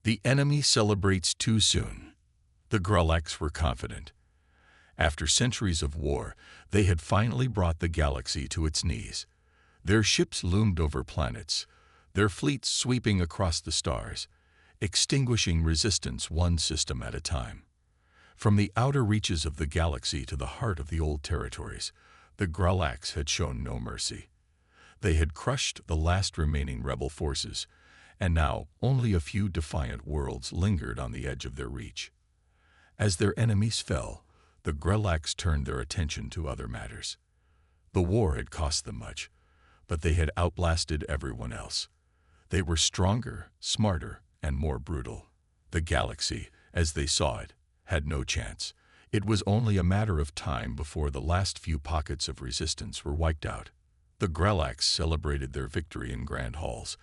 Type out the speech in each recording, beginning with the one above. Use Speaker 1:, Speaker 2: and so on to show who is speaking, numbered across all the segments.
Speaker 1: The enemy celebrates too soon. The Gralax were confident. After centuries of war, they had finally brought the galaxy to its knees. Their ships loomed over planets, their fleets sweeping across the stars, extinguishing resistance one system at a time. From the outer reaches of the galaxy to the heart of the old territories, the Gralax had shown no mercy. They had crushed the last remaining rebel forces, and now only a few defiant worlds lingered on the edge of their reach. As their enemies fell, the Gralax turned their attention to other matters. The war had cost them much, but they had outlasted everyone else. They were stronger, smarter, and more brutal. The galaxy, as they saw it, had no chance. It was only a matter of time before the last few pockets of resistance were wiped out. The Gralax celebrated their victory in grand halls,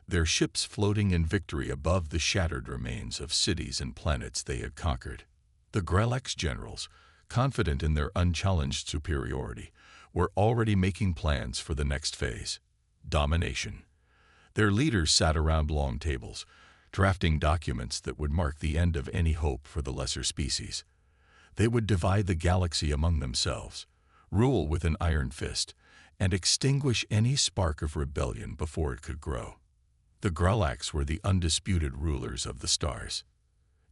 Speaker 1: their ships floating in victory above the shattered remains of cities and planets they had conquered. The Gralax generals, confident in their unchallenged superiority, were already making plans for the next phase: domination. Their leaders sat around long tables, drafting documents that would mark the end of any hope for the lesser species. They would divide the galaxy among themselves, rule with an iron fist, and extinguish any spark of rebellion before it could grow. The Gralax were the undisputed rulers of the stars.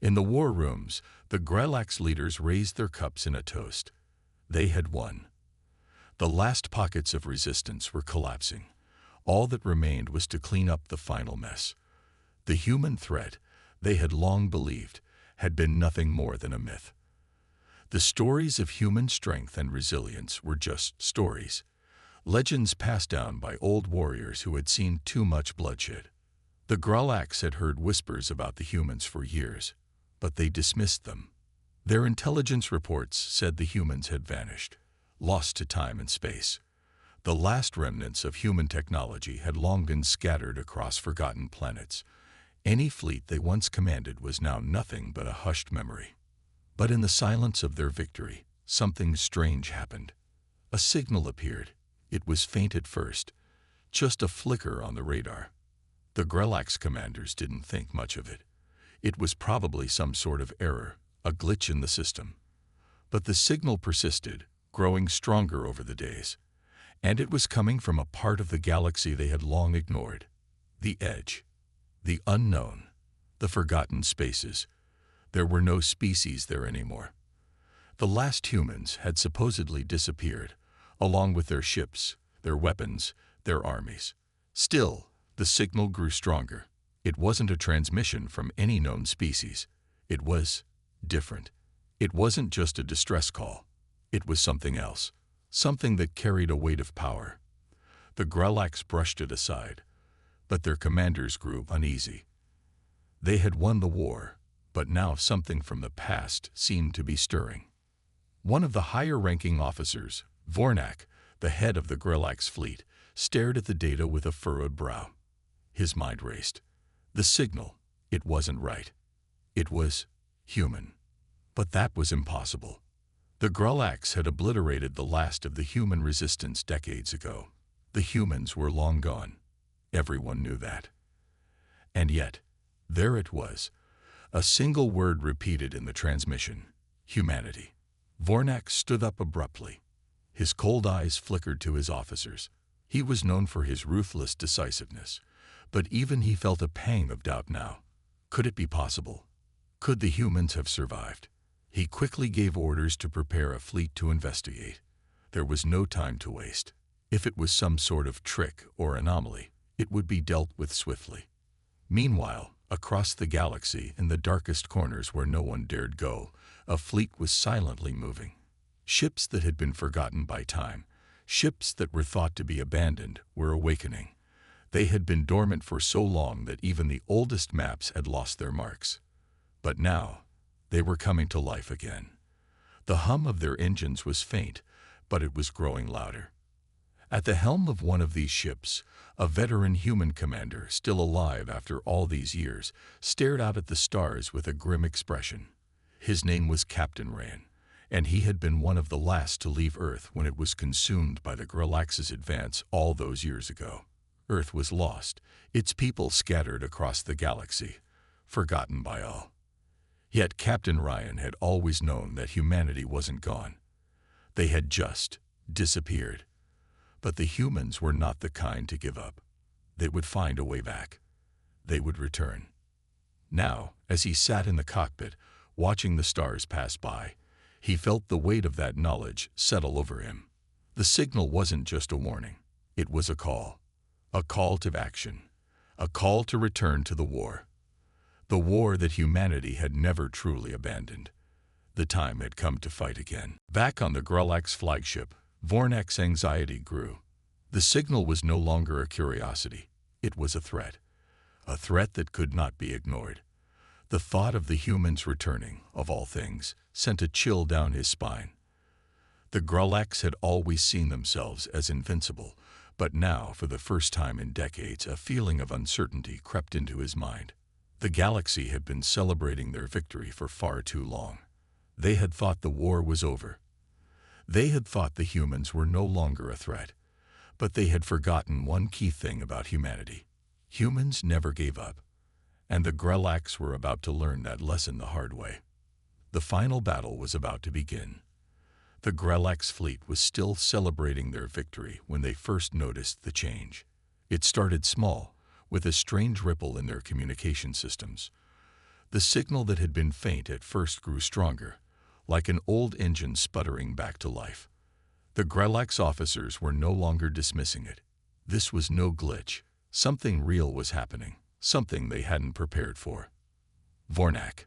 Speaker 1: In the war rooms, the Gralax leaders raised their cups in a toast. They had won. The last pockets of resistance were collapsing. All that remained was to clean up the final mess. The human threat, they had long believed, had been nothing more than a myth. The stories of human strength and resilience were just stories, legends passed down by old warriors who had seen too much bloodshed. The Gralax had heard whispers about the humans for years, but they dismissed them. Their intelligence reports said the humans had vanished, lost to time and space. The last remnants of human technology had long been scattered across forgotten planets. Any fleet they once commanded was now nothing but a hushed memory. But in the silence of their victory, something strange happened. A signal appeared. It was faint at first, just a flicker on the radar. The Gralax commanders didn't think much of it. It was probably some sort of error, a glitch in the system. But the signal persisted, growing stronger over the days. And it was coming from a part of the galaxy they had long ignored. The edge. The unknown. The forgotten spaces. There were no species there anymore. The last humans had supposedly disappeared, along with their ships, their weapons, their armies. Still, the signal grew stronger. It wasn't a transmission from any known species. It was different. It wasn't just a distress call. It was something else, something that carried a weight of power. The Gralax brushed it aside, but their commanders grew uneasy. They had won the war, but now something from the past seemed to be stirring. One of the higher-ranking officers, Vornak, the head of the Gralax fleet, stared at the data with a furrowed brow. His mind raced. The signal, it wasn't right. It was human. But that was impossible. The Gralax had obliterated the last of the human resistance decades ago. The humans were long gone. Everyone knew that. And yet, there it was, a single word repeated in the transmission: humanity. Vornak stood up abruptly. His cold eyes flickered to his officers. He was known for his ruthless decisiveness, but even he felt a pang of doubt now. Could it be possible? Could the humans have survived? He quickly gave orders to prepare a fleet to investigate. There was no time to waste. If it was some sort of trick or anomaly, it would be dealt with swiftly. Meanwhile, across the galaxy, in the darkest corners where no one dared go, a fleet was silently moving. Ships that had been forgotten by time, ships that were thought to be abandoned, were awakening. They had been dormant for so long that even the oldest maps had lost their marks. But now, they were coming to life again. The hum of their engines was faint, but it was growing louder. At the helm of one of these ships, a veteran human commander, still alive after all these years, stared out at the stars with a grim expression. His name was Captain Rain, and he had been one of the last to leave Earth when it was consumed by the Gralax's advance all those years ago. Earth was lost, its people scattered across the galaxy. forgotten by all. Yet Captain Ryan had always known that humanity wasn't gone. They had just disappeared. But the humans were not the kind to give up. They would find a way back. They would return. Now, as he sat in the cockpit, watching the stars pass by, he felt the weight of that knowledge settle over him. The signal wasn't just a warning. It was a call to action, a call to return to the war that humanity had never truly abandoned. The time had come to fight again. Back on the Grelak's flagship, Vornak's anxiety grew. The signal was no longer a curiosity. It was a threat that could not be ignored. The thought of the humans returning, of all things, sent a chill down his spine. The Grelaks had always seen themselves as invincible, but now, for the first time in decades, a feeling of uncertainty crept into his mind. The galaxy had been celebrating their victory for far too long. They had thought the war was over. They had thought the humans were no longer a threat. But they had forgotten one key thing about humanity. Humans never gave up. And the Grelaks were about to learn that lesson the hard way. The final battle was about to begin. The Grelak's fleet was still celebrating their victory when they first noticed the change. It started small, with a strange ripple in their communication systems. The signal that had been faint at first grew stronger, like an old engine sputtering back to life. The Grelak's officers were no longer dismissing it. This was no glitch. Something real was happening, something they hadn't prepared for. Vornak,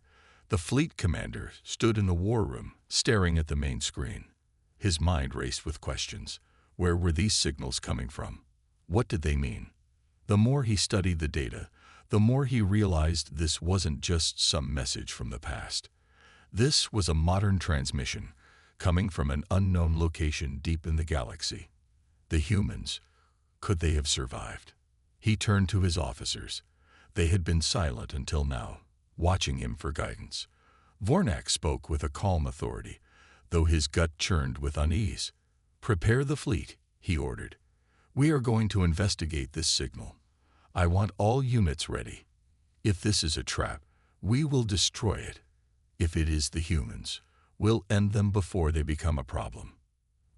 Speaker 1: the fleet commander, stood in the war room, staring at the main screen. His mind raced with questions. Where were these signals coming from? What did they mean? The more he studied the data, the more he realized this wasn't just some message from the past. This was a modern transmission, coming from an unknown location deep in the galaxy. The humans, could they have survived? He turned to his officers. They had been silent until now, watching him for guidance. Vornak spoke with a calm authority, though his gut churned with unease. "Prepare the fleet," he ordered. "We are going to investigate this signal. I want all units ready. If this is a trap, we will destroy it. If it is the humans, we'll end them before they become a problem."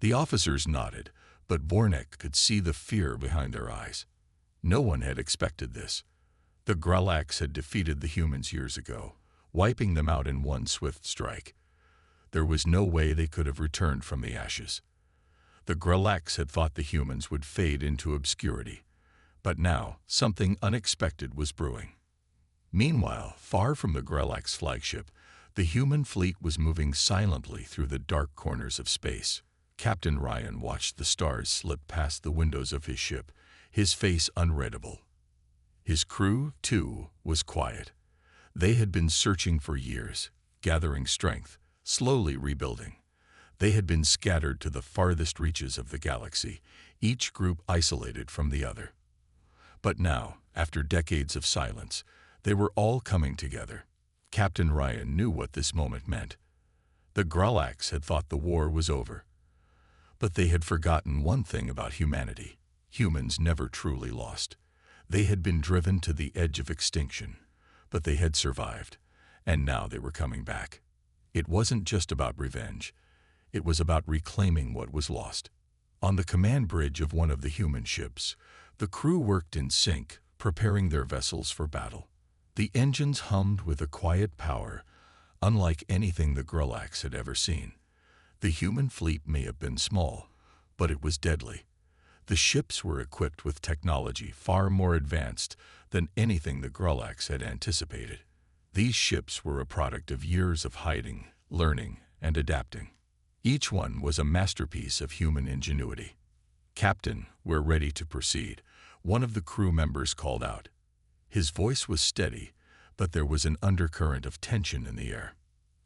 Speaker 1: The officers nodded, but Vornak could see the fear behind their eyes. No one had expected this. The Grelaks had defeated the humans years ago, wiping them out in one swift strike. There was no way they could have returned from the ashes. The Grelaks had thought the humans would fade into obscurity, but now something unexpected was brewing. Meanwhile, far from the Grelak's flagship, the human fleet was moving silently through the dark corners of space. Captain Ryan watched the stars slip past the windows of his ship, his face unreadable. His crew, too, was quiet. They had been searching for years, gathering strength, slowly rebuilding. They had been scattered to the farthest reaches of the galaxy, each group isolated from the other. But now, after decades of silence, they were all coming together. Captain Ryan knew what this moment meant. The Grelaks had thought the war was over. But they had forgotten one thing about humanity. Humans never truly lost. They had been driven to the edge of extinction, but they had survived, and now they were coming back. It wasn't just about revenge. It was about reclaiming what was lost. On the command bridge of one of the human ships, the crew worked in sync, preparing their vessels for battle. The engines hummed with a quiet power, unlike anything the Grelaks had ever seen. The human fleet may have been small, but it was deadly. The ships were equipped with technology far more advanced than anything the Grelaks had anticipated. These ships were a product of years of hiding, learning, and adapting. Each one was a masterpiece of human ingenuity. "Captain, we're ready to proceed," one of the crew members called out. His voice was steady, but there was an undercurrent of tension in the air.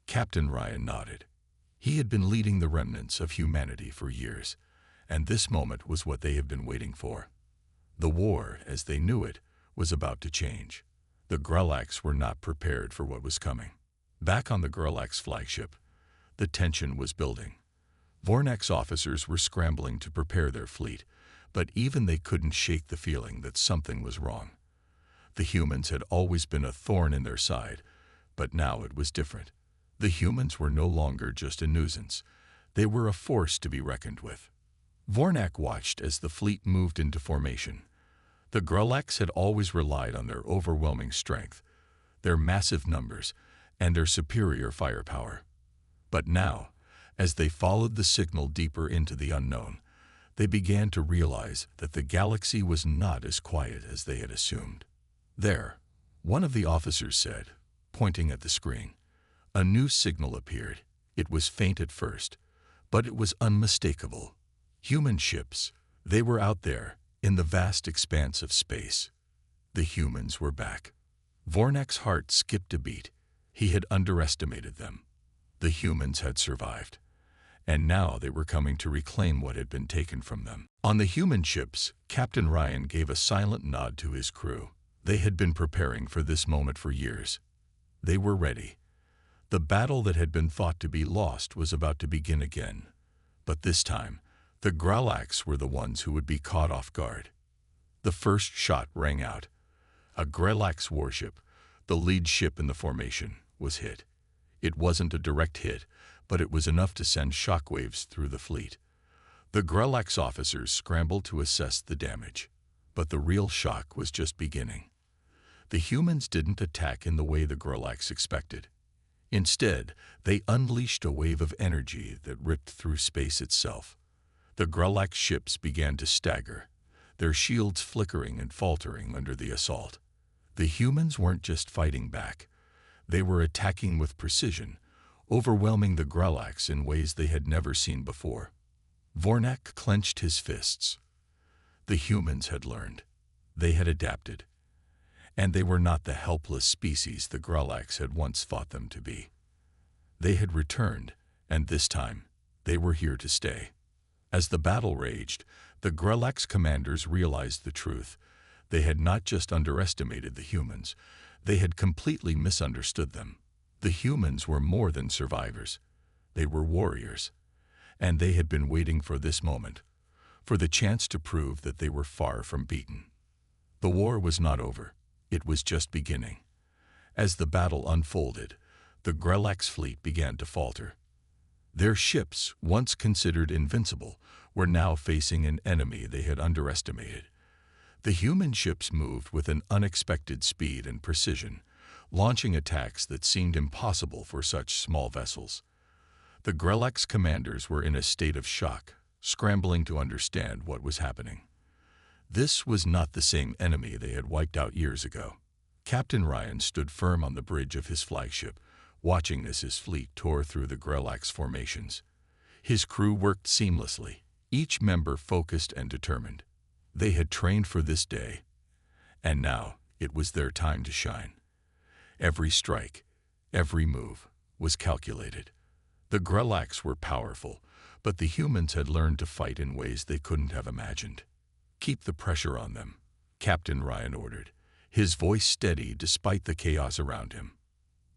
Speaker 1: Captain Ryan nodded. He had been leading the remnants of humanity for years, and this moment was what they had been waiting for. The war, as they knew it, was about to change. The Grelaks were not prepared for what was coming. Back on the Grelak's flagship, the tension was building. Vornak's officers were scrambling to prepare their fleet, but even they couldn't shake the feeling that something was wrong. The humans had always been a thorn in their side, but now it was different. The humans were no longer just a nuisance. They were a force to be reckoned with. Vornak watched as the fleet moved into formation. The Grelaks had always relied on their overwhelming strength, their massive numbers, and their superior firepower. But now, as they followed the signal deeper into the unknown, they began to realize that the galaxy was not as quiet as they had assumed. There, one of the officers said, pointing at the screen. A new signal appeared. It was faint at first, but it was unmistakable. Human ships, they were out there, in the vast expanse of space. The humans were back. Vornak's heart skipped a beat. He had underestimated them. The humans had survived, and now they were coming to reclaim what had been taken from them. On the human ships, Captain Ryan gave a silent nod to his crew. They had been preparing for this moment for years. They were ready. The battle that had been thought to be lost was about to begin again. But this time, the Grelaks were the ones who would be caught off guard. The first shot rang out. A Grelaks warship, the lead ship in the formation, was hit. It wasn't a direct hit, but it was enough to send shockwaves through the fleet. The Grelaks officers scrambled to assess the damage, but the real shock was just beginning. The humans didn't attack in the way the Grelaks expected. Instead, they unleashed a wave of energy that ripped through space itself. The Grelak ships began to stagger, their shields flickering and faltering under the assault. The humans weren't just fighting back. They were attacking with precision, overwhelming the Grelaks in ways they had never seen before. Vornak clenched his fists. The humans had learned. They had adapted. And they were not the helpless species the Grelaks had once thought them to be. They had returned, and this time, they were here to stay. As the battle raged, the Grelaks commanders realized the truth. They had not just underestimated the humans, they had completely misunderstood them. The humans were more than survivors. They were warriors. And they had been waiting for this moment, for the chance to prove that they were far from beaten. The war was not over. It was just beginning. As the battle unfolded, the Grelaks fleet began to falter. Their ships, once considered invincible, were now facing an enemy they had underestimated. The human ships moved with an unexpected speed and precision, launching attacks that seemed impossible for such small vessels. The Grelaks commanders were in a state of shock, scrambling to understand what was happening. This was not the same enemy they had wiped out years ago. Captain Ryan stood firm on the bridge of his flagship, watching as his fleet tore through the Grelaks formations. His crew worked seamlessly, each member focused and determined. They had trained for this day, and now it was their time to shine. Every strike, every move, was calculated. The Grelaks were powerful, but the humans had learned to fight in ways they couldn't have imagined. "Keep the pressure on them," Captain Ryan ordered, his voice steady despite the chaos around him.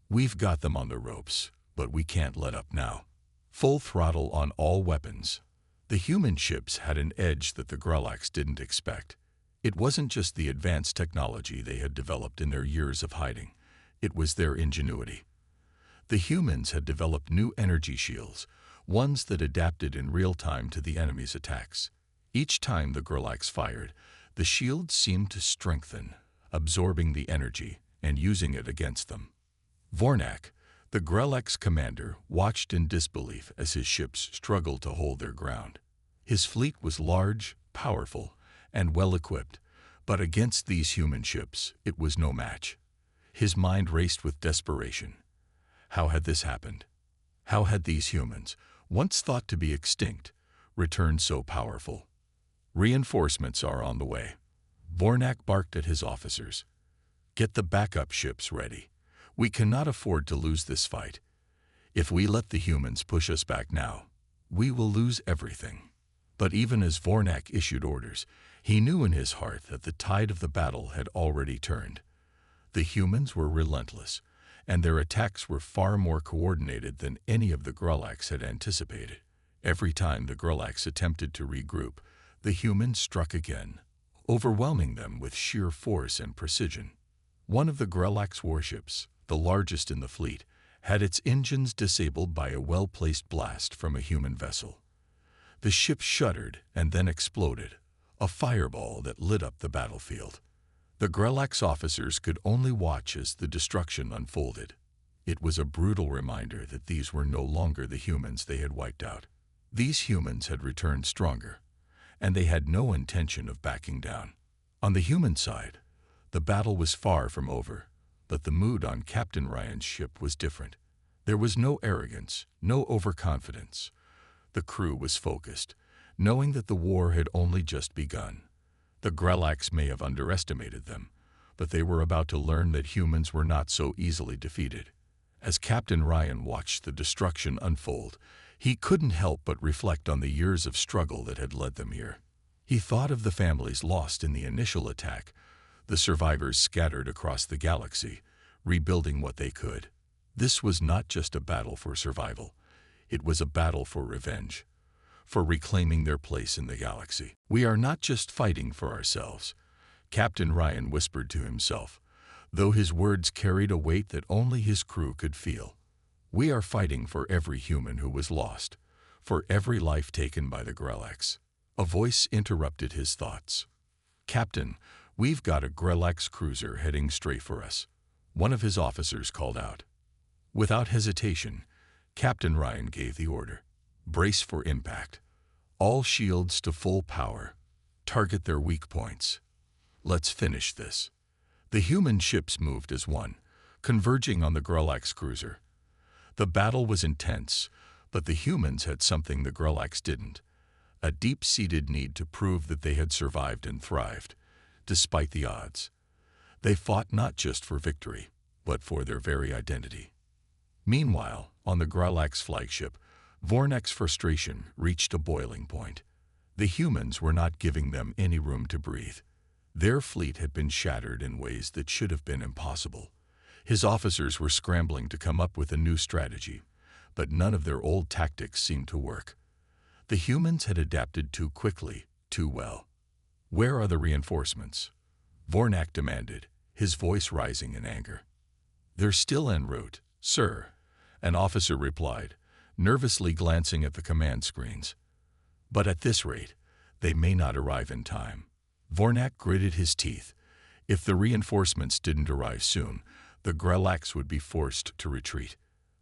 Speaker 1: "We've got them on the ropes, but we can't let up now. Full throttle on all weapons." The human ships had an edge that the Grelaks didn't expect. It wasn't just the advanced technology they had developed in their years of hiding. It was their ingenuity. The humans had developed new energy shields, ones that adapted in real time to the enemy's attacks. Each time the Grelaks fired, the shields seemed to strengthen, absorbing the energy and using it against them. Vornak, the Grelaks commander, watched in disbelief as his ships struggled to hold their ground. His fleet was large, powerful, and well-equipped, but against these human ships, it was no match. His mind raced with desperation. How had this happened? How had these humans, once thought to be extinct, returned so powerful? "Reinforcements are on the way." Vornak barked at his officers. "Get the backup ships ready. We cannot afford to lose this fight. If we let the humans push us back now, we will lose everything." But even as Vornak issued orders, he knew in his heart that the tide of the battle had already turned. The humans were relentless, and their attacks were far more coordinated than any of the Grelaks had anticipated. Every time the Grelaks attempted to regroup, the humans struck again, overwhelming them with sheer force and precision. One of the Grelak's warships, the largest in the fleet, had its engines disabled by a well-placed blast from a human vessel. The ship shuddered and then exploded, a fireball that lit up the battlefield. The Grelak's officers could only watch as the destruction unfolded. It was a brutal reminder that these were no longer the humans they had wiped out. These humans had returned stronger, and they had no intention of backing down. On the human side, the battle was far from over, but the mood on Captain Ryan's ship was different. There was no arrogance, no overconfidence. The crew was focused, knowing that the war had only just begun. The Grelaks may have underestimated them, but they were about to learn that humans were not so easily defeated. As Captain Ryan watched the destruction unfold, he couldn't help but reflect on the years of struggle that had led them here. He thought of the families lost in the initial attack, the survivors scattered across the galaxy, rebuilding what they could. This was not just a battle for survival. It was a battle for revenge, for reclaiming their place in the galaxy. "We are not just fighting for ourselves," Captain Ryan whispered to himself, though his words carried a weight that only his crew could feel. "We are fighting for every human who was lost, for every life taken by the Grelaks." A voice interrupted his thoughts. "Captain, we've got a Grelaks cruiser heading straight for us," one of his officers called out. Without hesitation, Captain Ryan gave the order. "Brace for impact. All shields to full power. Target their weak points. Let's finish this." The human ships moved as one, converging on the Grelaks cruiser. The battle was intense, but the humans had something the Grelaks didn't: a deep-seated need to prove that they had survived and thrived, despite the odds. They fought not just for victory, but for their very identity. Meanwhile, on the Grelak's flagship, Vornak's frustration reached a boiling point. The humans were not giving them any room to breathe. Their fleet had been shattered in ways that should have been impossible. His officers were scrambling to come up with a new strategy, but none of their old tactics seemed to work. The humans had adapted too quickly, too well. "Where are the reinforcements?" Vornak demanded, his voice rising in anger. "They're still en route, sir," an officer replied, nervously glancing at the command screens. "But at this rate, they may not arrive in time." Vornak gritted his teeth. If the reinforcements didn't arrive soon, the Grelaks would be forced to retreat.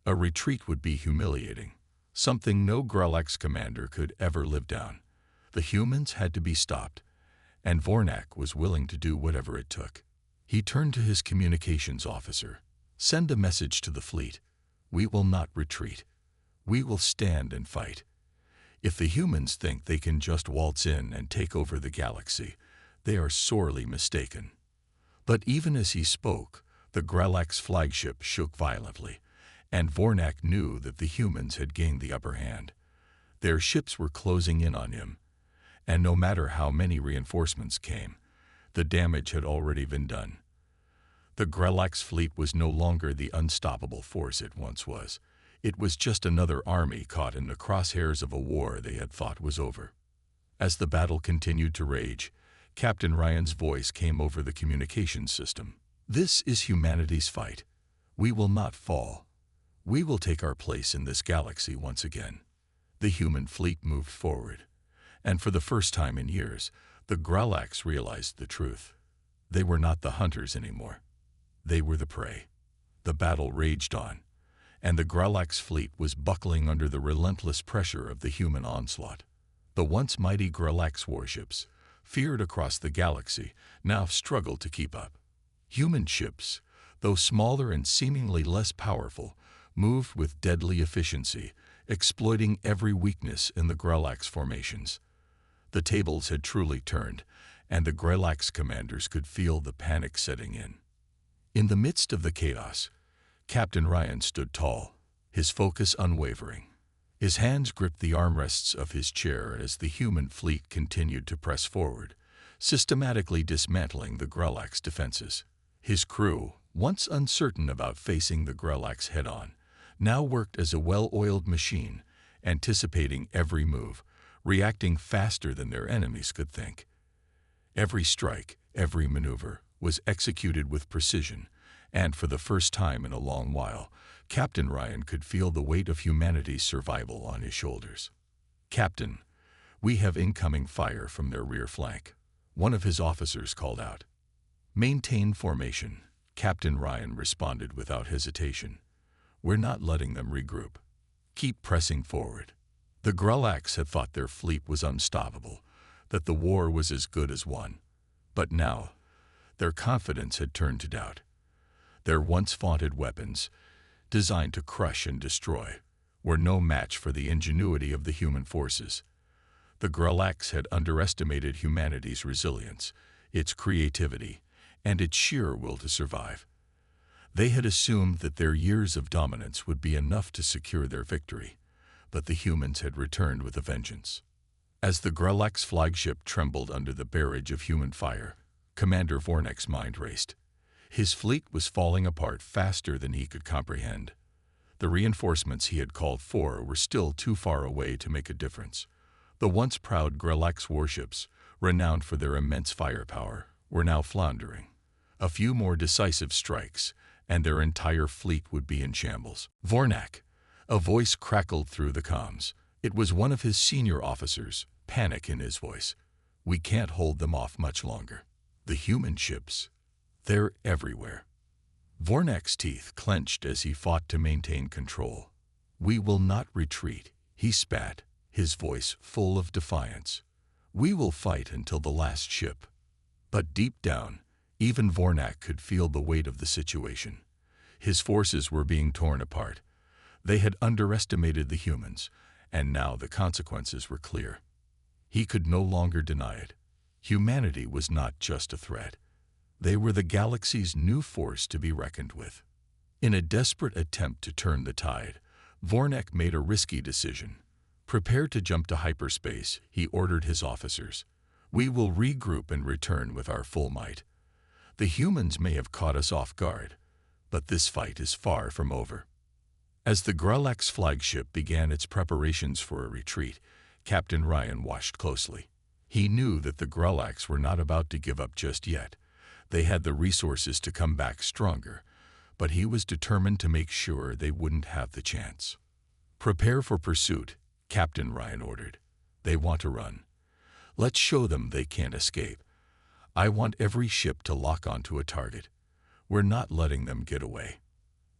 Speaker 1: A retreat would be humiliating, something no Grelaks commander could ever live down. The humans had to be stopped, and Vornak was willing to do whatever it took. He turned to his communications officer. "Send a message to the fleet. We will not retreat. We will stand and fight. If the humans think they can just waltz in and take over the galaxy, they are sorely mistaken." But even as he spoke, the Grelak's flagship shook violently, and Vornak knew that the humans had gained the upper hand. Their ships were closing in on him, and no matter how many reinforcements came, the damage had already been done. The Grelak's fleet was no longer the unstoppable force it once was. It was just another army caught in the crosshairs of a war they had thought was over. As the battle continued to rage, Captain Ryan's voice came over the communications system. "This is humanity's fight. We will not fall. We will take our place in this galaxy once again." The human fleet moved forward, and for the first time in years, the Grelaks realized the truth. They were not the hunters anymore. They were the prey. The battle raged on, and the Grelak's fleet was buckling under the relentless pressure of the human onslaught. The once mighty Grelak's warships, feared across the galaxy, now struggled to keep up. Human ships, though smaller and seemingly less powerful, moved with deadly efficiency, exploiting every weakness in the Grelak's formations. The tables had truly turned, and the Grelak's commanders could feel the panic setting in. In the midst of the chaos, Captain Ryan stood tall, his focus unwavering. His hands gripped the armrests of his chair as the human fleet continued to press forward, systematically dismantling the Grelak's defenses. His crew, once uncertain about facing the Grelaks head-on, now worked as a well-oiled machine, anticipating every move, reacting faster than their enemies could think. Every strike, every maneuver, was executed with precision, and for the first time in a long while, Captain Ryan could feel the weight of humanity's survival on his shoulders. "Captain, we have incoming fire from their rear flank," one of his officers called out. "Maintain formation," Captain Ryan responded without hesitation. "We're not letting them regroup. Keep pressing forward." The Grulax had thought their fleet was unstoppable, that the war was as good as won. But now, their confidence had turned to doubt. Their once vaunted weapons, designed to crush and destroy, were no match for the ingenuity of the human forces. The Grulax had underestimated humanity's resilience, its creativity, and its sheer will to survive. They had assumed that their years of dominance would be enough to secure their victory, but the humans had returned with a vengeance. As the Grulax flagship trembled under the barrage of human fire, Commander Vornek's mind raced. His fleet was falling apart faster than he could comprehend. The reinforcements he had called for were still too far away to make a difference. The once proud Grulax warships, renowned for their immense firepower, were now floundering. A few more decisive strikes, and their entire fleet would be in shambles. "Vornek!" A voice crackled through the comms. It was one of his senior officers, panic in his voice. "We can't hold them off much longer. The human ships, they're everywhere." Vornek's teeth clenched as he fought to maintain control. "We will not retreat," he spat, his voice full of defiance. "We will fight until the last ship." But deep down, even Vornek could feel the weight of the situation. His forces were being torn apart. They had underestimated the humans, and now the consequences were clear. He could no longer deny it. Humanity was not just a threat. They were the galaxy's new force to be reckoned with. In a desperate attempt to turn the tide, Vornek made a risky decision. "Prepare to jump to hyperspace," he ordered his officers. "We will regroup and return with our full might. The humans may have caught us off guard, but this fight is far from over." As the Grulax flagship began its preparations for a retreat, Captain Ryan watched closely. He knew that the Grulax were not about to give up just yet. They had the resources to come back stronger, but he was determined to make sure they wouldn't have the chance. "Prepare for pursuit," Captain Ryan ordered. "They want to run. Let's show them they can't escape. I want every ship to lock onto a target. We're not letting them get away."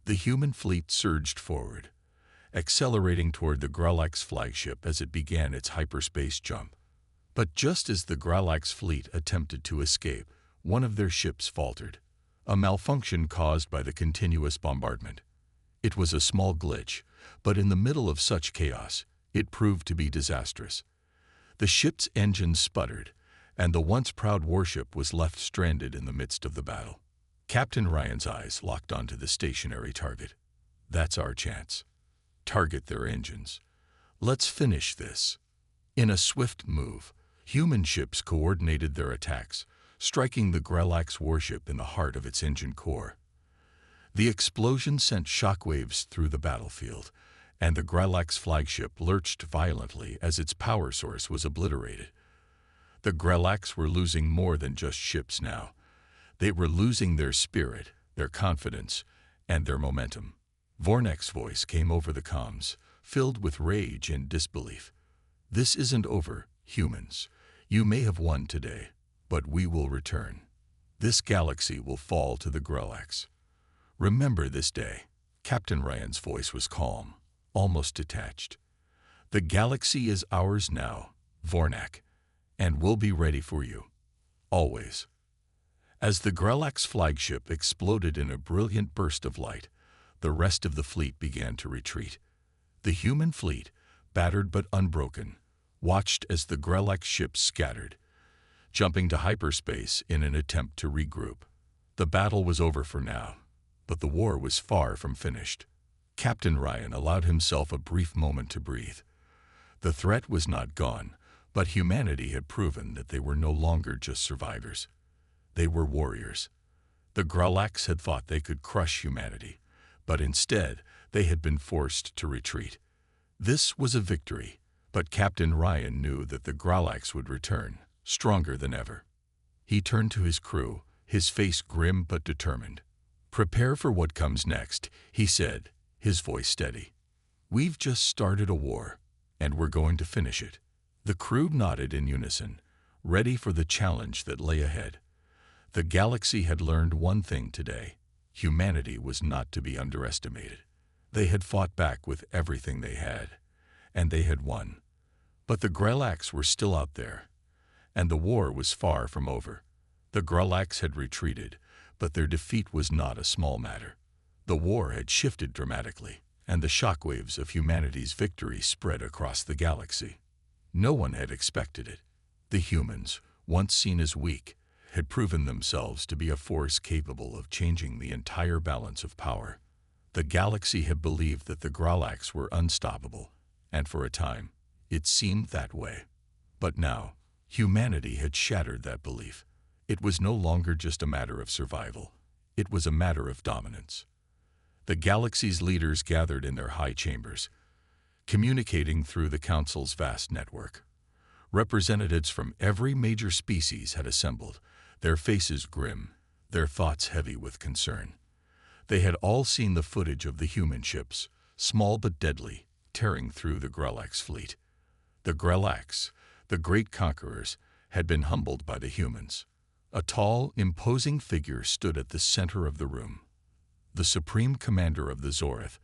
Speaker 1: The human fleet surged forward, accelerating toward the Grulax flagship as it began its hyperspace jump. But just as the Grulax fleet attempted to escape, one of their ships faltered, a malfunction caused by the continuous bombardment. It was a small glitch, but in the middle of such chaos, it proved to be disastrous. The ship's engines sputtered, and the once proud warship was left stranded in the midst of the battle. Captain Ryan's eyes locked onto the stationary target. "That's our chance. Target their engines. Let's finish this." In a swift move, human ships coordinated their attacks, striking the Grulax warship in the heart of its engine core. The explosion sent shockwaves through the battlefield, and the Grulax flagship lurched violently as its power source was obliterated. The Grulax were losing more than just ships now. They were losing their spirit, their confidence, and their momentum. Vornek's voice came over the comms, filled with rage and disbelief. "This isn't over, humans. You may have won today, but we will return. This galaxy will fall to the Grulax. Remember this day." Captain Ryan's voice was calm, almost detached. "The galaxy is ours now, Vornek, and we'll be ready for you. Always." As the Grulax flagship exploded in a brilliant burst of light, the rest of the fleet began to retreat. The human fleet, battered but unbroken, watched as the Grulax ships scattered, jumping to hyperspace in an attempt to regroup. The battle was over for now, but the war was far from finished. Captain Ryan allowed himself a brief moment to breathe. The threat was not gone, but humanity had proven that they were no longer just survivors. They were warriors. The Grulax had thought they could crush humanity, but instead they had been forced to retreat. This was a victory, but Captain Ryan knew that the Grulax would return, stronger than ever. He turned to his crew, his face grim but determined. "Prepare for what comes next," he said, his voice steady. "We've just started a war, and we're going to finish it." The crew nodded in unison, ready for the challenge that lay ahead. The galaxy had learned one thing today: humanity was not to be underestimated. They had fought back with everything they had, and they had won. But the Grelax were still out there, and the war was far from over. The Grelax had retreated, but their defeat was not a small matter. The war had shifted dramatically, and the shockwaves of humanity's victory spread across the galaxy. No one had expected it. The humans, once seen as weak, had proven themselves to be a force capable of changing the entire balance of power. The galaxy had believed that the Grelax were unstoppable, and for a time, it seemed that way. But now, humanity had shattered that belief. It was no longer just a matter of survival. It was a matter of dominance. The galaxy's leaders gathered in their high chambers, communicating through the Council's vast network. Representatives from every major species had assembled, their faces grim, their thoughts heavy with concern. They had all seen the footage of the human ships, small but deadly, tearing through the Grelax fleet. The Grelax, the great conquerors, had been humbled by the humans. A tall, imposing figure stood at the center of the room. The supreme commander of the Zorith,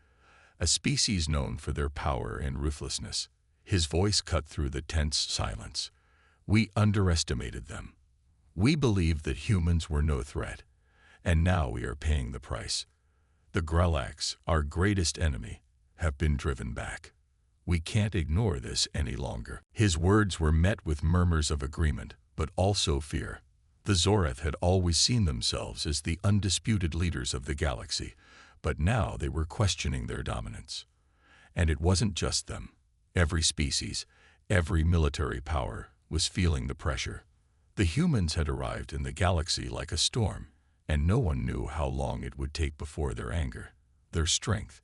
Speaker 1: a species known for their power and ruthlessness. His voice cut through the tense silence. "We underestimated them. We believed that humans were no threat, and now we are paying the price. The Grelax, our greatest enemy, have been driven back. We can't ignore this any longer." His words were met with murmurs of agreement, but also fear. The Zorith had always seen themselves as the undisputed leaders of the galaxy, but now they were questioning their dominance. And it wasn't just them. Every species, every military power was feeling the pressure. The humans had arrived in the galaxy like a storm, and no one knew how long it would take before their anger, their strength,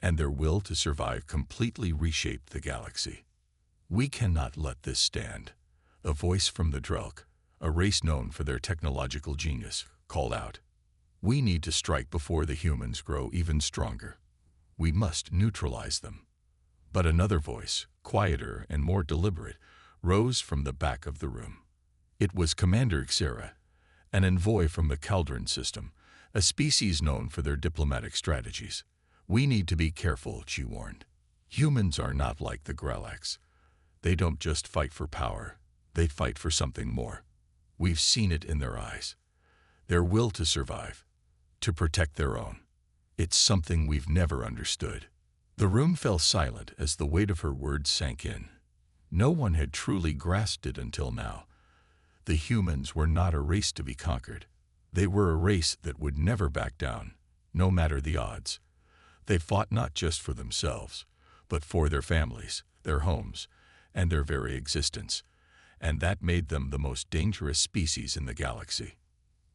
Speaker 1: and their will to survive completely reshaped the galaxy. "We cannot let this stand," a voice from the Drelk, a race known for their technological genius, called out. "We need to strike before the humans grow even stronger. We must neutralize them." But another voice, quieter and more deliberate, rose from the back of the room. It was Commander Xera, an envoy from the Caldron system, a species known for their diplomatic strategies. "We need to be careful," she warned. "Humans are not like the Grelax. They don't just fight for power, they fight for something more. We've seen it in their eyes. Their will to survive, to protect their own. It's something we've never understood." The room fell silent as the weight of her words sank in. No one had truly grasped it until now. The humans were not a race to be conquered. They were a race that would never back down, no matter the odds. They fought not just for themselves, but for their families, their homes, and their very existence. And that made them the most dangerous species in the galaxy.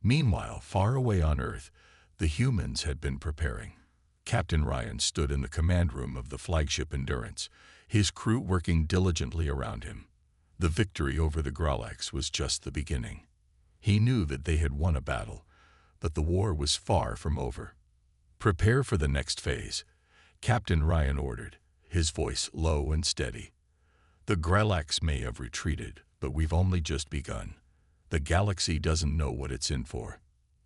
Speaker 1: Meanwhile, far away on Earth, the humans had been preparing. Captain Ryan stood in the command room of the flagship Endurance, his crew working diligently around him. The victory over the Grelax was just the beginning. He knew that they had won a battle, but the war was far from over. "Prepare for the next phase," Captain Ryan ordered, his voice low and steady. "The Grelax may have retreated, but we've only just begun. The galaxy doesn't know what it's in for."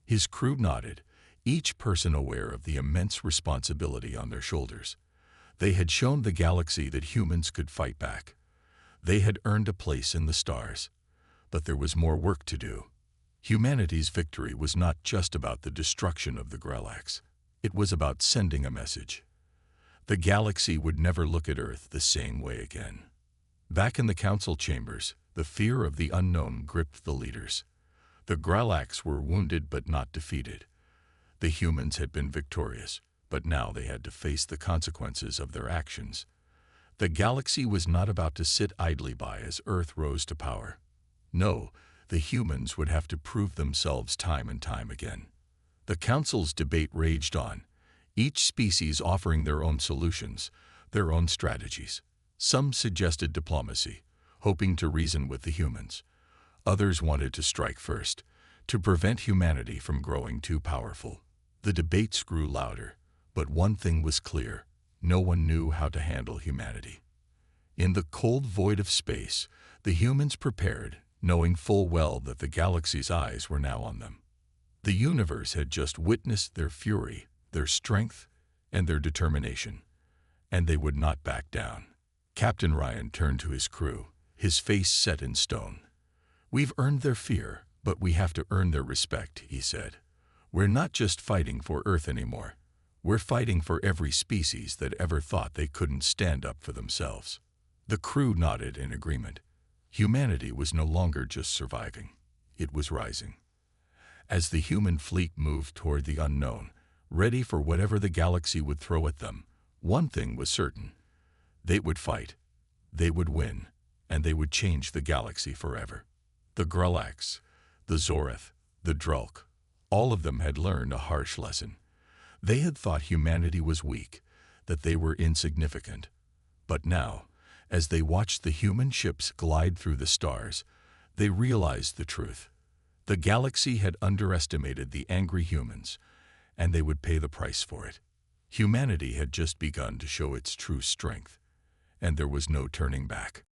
Speaker 1: His crew nodded, each person aware of the immense responsibility on their shoulders. They had shown the galaxy that humans could fight back. They had earned a place in the stars. But there was more work to do. Humanity's victory was not just about the destruction of the Grelax. It was about sending a message. The galaxy would never look at Earth the same way again. Back in the council chambers, the fear of the unknown gripped the leaders. The Grelax were wounded but not defeated. The humans had been victorious, but now they had to face the consequences of their actions. The galaxy was not about to sit idly by as Earth rose to power. No, the humans would have to prove themselves time and time again. The council's debate raged on, each species offering their own solutions, their own strategies. Some suggested diplomacy, hoping to reason with the humans. Others wanted to strike first, to prevent humanity from growing too powerful. The debates grew louder, but one thing was clear: no one knew how to handle humanity. In the cold void of space, the humans prepared, knowing full well that the galaxy's eyes were now on them. The universe had just witnessed their fury, their strength, and their determination, and they would not back down. Captain Ryan turned to his crew, his face set in stone. "We've earned their fear, but we have to earn their respect," he said. "We're not just fighting for Earth anymore. We're fighting for every species that ever thought they couldn't stand up for themselves." The crew nodded in agreement. Humanity was no longer just surviving. It was rising. As the human fleet moved toward the unknown, ready for whatever the galaxy would throw at them, one thing was certain: they would fight, they would win, and they would change the galaxy forever. The Grulax, the Zoreth, the Drulk, all of them had learned a harsh lesson. They had thought humanity was weak, that they were insignificant. But now, as they watched the human ships glide through the stars, they realized the truth. The galaxy had underestimated the angry humans, and they would pay the price for it. Humanity had just begun to show its true strength, and there was no turning back.